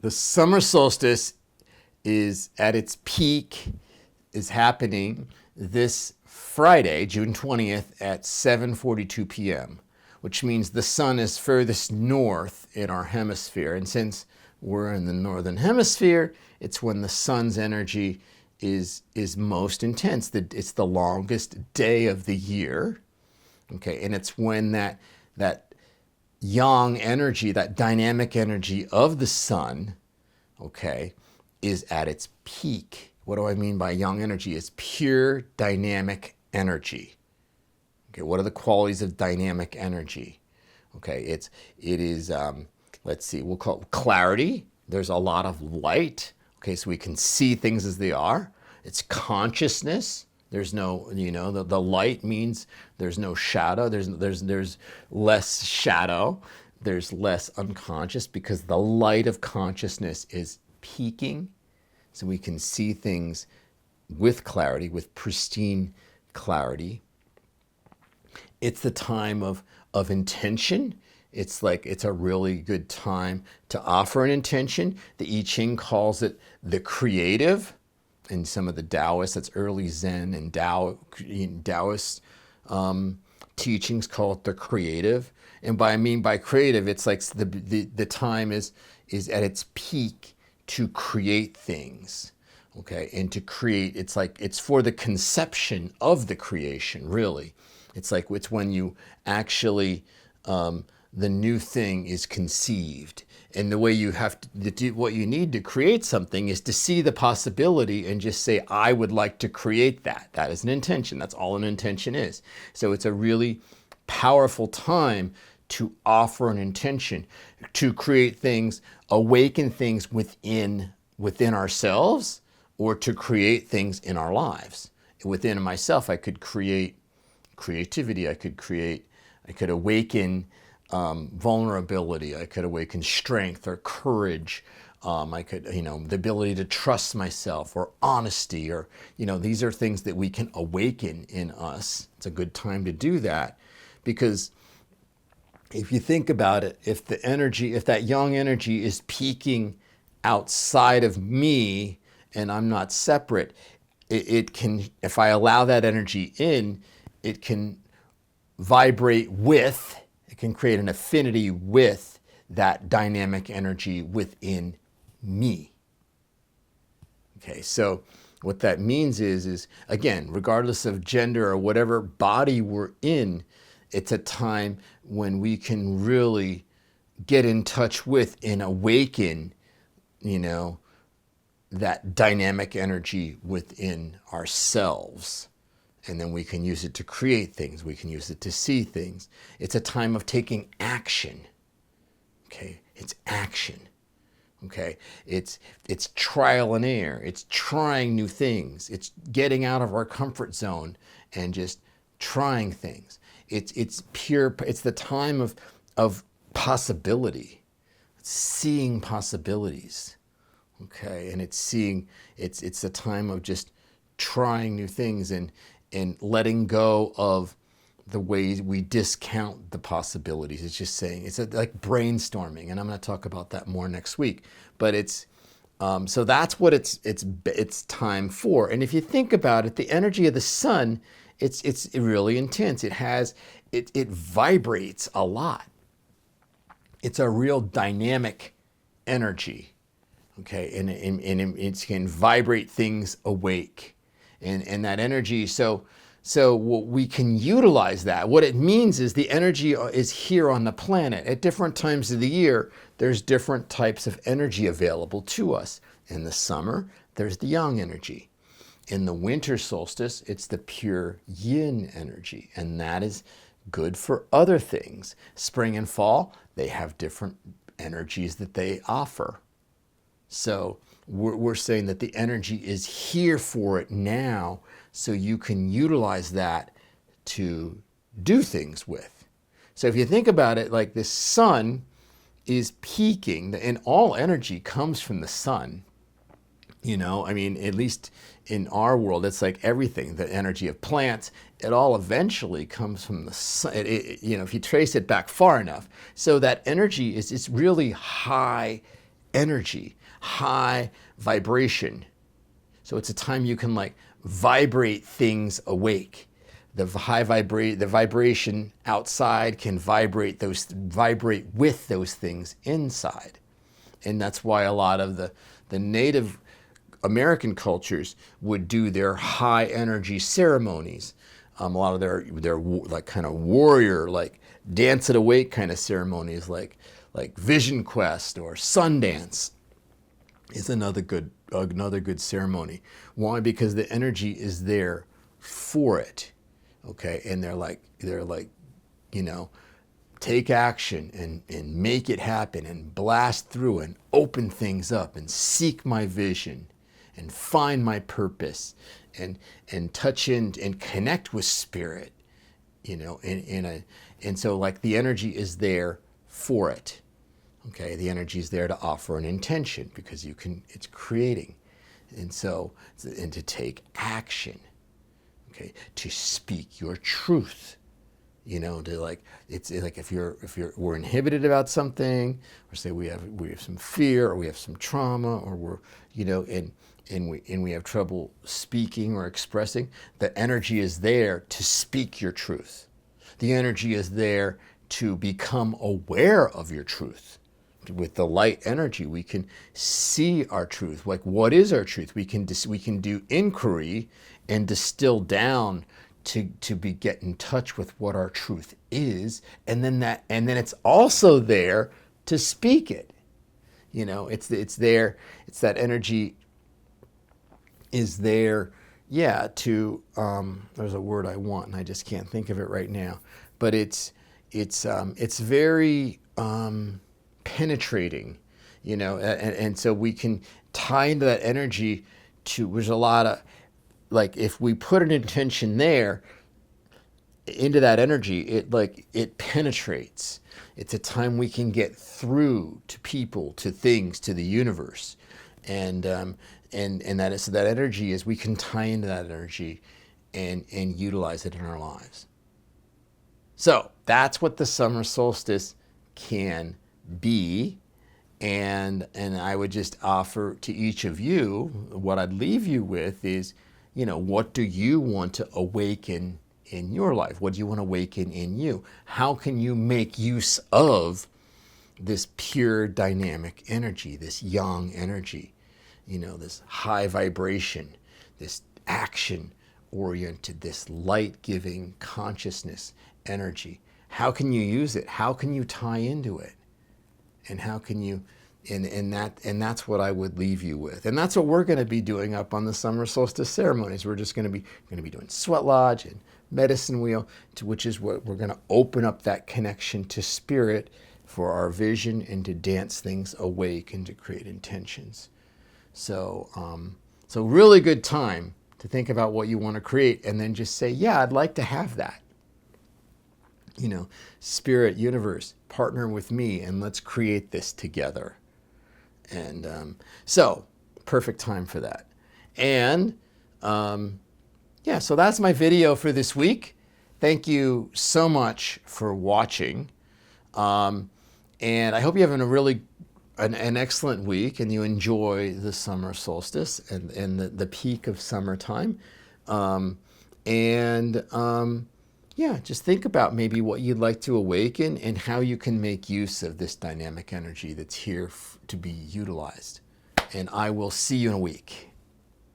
The summer solstice is at its peak, is happening this Friday, June 20th at 7:42 p.m., which means the sun is furthest north in our hemisphere. And since we're in the northern hemisphere, it's when the sun's energy is most intense. It's the longest day of the year. Okay, and it's when that yang energy, that dynamic energy of the sun, okay, is at its peak. What do I mean by yang energy? It's pure dynamic energy. Okay, what are the qualities of dynamic energy? Okay, it is, let's see, we'll call it clarity. There's a lot of light. Okay, so we can see things as they are. It's consciousness. There's no, the light means there's no shadow. There's less shadow. There's less unconscious because the light of consciousness is peaking. So we can see things with clarity, with pristine clarity. It's the time of intention. It's a really good time to offer an intention. The I Ching calls it the creative. And some of the Taoists, that's early Zen and Taoist teachings call it the creative. And by creative, it's like the time is at its peak to create things. Okay, and to create, it's for the conception of the creation, really. It's when you actually, the new thing is conceived. And the way you have to do, what you need to create something is to see the possibility and just say, I would like to create that. That is an intention. That's all an intention is. So it's a really powerful time to offer an intention, to create things, awaken things within ourselves, or to create things in our lives. Within myself, I could create creativity. I could awaken vulnerability. I could awaken strength or courage. I could, the ability to trust myself, or honesty, or, these are things that we can awaken in us. It's a good time to do that, because if you think about it, if that yang energy is peaking outside of me and I'm not separate, it can, if I allow that energy in, it can vibrate with, it can create an affinity with that dynamic energy within me. Okay, so what that means is again, regardless of gender or whatever body we're in, it's a time when we can really get in touch with and awaken, that dynamic energy within ourselves. And then we can use it to create things. We can use it to see things. It's a time of taking action. Okay, it's action. Okay, it's trial and error. It's trying new things. It's getting out of our comfort zone and just trying things. It's the time of possibility. It's seeing possibilities. Okay, and it's the time of just trying new things and letting go of the ways we discount the possibilities. It's just saying, it's like brainstorming, and I'm going to talk about that more next week. But it's so that's what it's time for. And if you think about it, the energy of the sun, it's really intense. It vibrates a lot. It's a real dynamic energy. Okay, and it can vibrate things awake. And that energy, so we can utilize that. What it means is the energy is here on the planet. At different times of the year, there's different types of energy available to us. In the summer, there's the yang energy. In the winter solstice, it's the pure yin energy, and that is good for other things. Spring and fall, they have different energies that they offer. So we're saying that the energy is here for it now, so you can utilize that to do things with. So if you think about it, like the sun is peaking, and all energy comes from the sun. At least in our world, it's like everything, the energy of plants, it all eventually comes from the sun, if you trace it back far enough. So that energy is really high energy, high vibration. So it's a time you can like vibrate things awake. The vibration outside can vibrate with those things inside. And that's why a lot of the Native American cultures would do their high energy ceremonies. A lot of their like kind of warrior, like dance it awake kind of ceremonies, like Vision Quest or Sundance is another good ceremony. Why? Because the energy is there for it. Okay, and they're like, you know, take action and make it happen and blast through and open things up and seek my vision and find my purpose and touch in and connect with spirit, you know, and so like the energy is there for it. Okay, the energy is there to offer an intention because it's creating, and to take action. Okay, to speak your truth, you know, to like, it's like if we're inhibited about something, or say we have some fear, or we have some trauma, or we're, you know, and we have trouble speaking or expressing, the energy is there to speak your truth. The energy is there to become aware of your truth. With the light energy, we can see our truth. Like, what is our truth? We can do inquiry and distill down to get in touch with what our truth is, and then it's also there to speak it. You know, it's there. It's that energy is there. Yeah. To there's a word I want and I just can't think of it right now. But it's very penetrating, you know, and so we can tie into that energy to, there's a lot of, like, if we put an intention there into that energy, it penetrates. It's a time we can get through to people, to things, to the universe, and that is, so that energy is, we can tie into that energy and utilize it in our lives. So that's what the summer solstice can be, and I would just offer to each of you, what I'd leave you with is, you know, what do you want to awaken in your life? What do you want to awaken in you? How can you make use of this pure dynamic energy, this yang energy, you know, this high vibration, this action oriented, this light giving consciousness energy? How can you use it? How can you tie into it? And how can you, and that's what I would leave you with. And that's what we're going to be doing up on the summer solstice ceremonies. We're just going to be doing sweat lodge and medicine wheel, which is what we're going to open up that connection to spirit for our vision and to dance things awake and to create intentions. So really good time to think about what you want to create, and then just say, yeah, I'd like to have that. You know, spirit, universe, partner with me and let's create this together. And so perfect time for that. And yeah, so that's my video for this week. Thank you so much for watching. And I hope you're having an excellent week and you enjoy the summer solstice and the peak of summertime. Yeah, just think about maybe what you'd like to awaken and how you can make use of this dynamic energy that's here to be utilized. And I will see you in a week.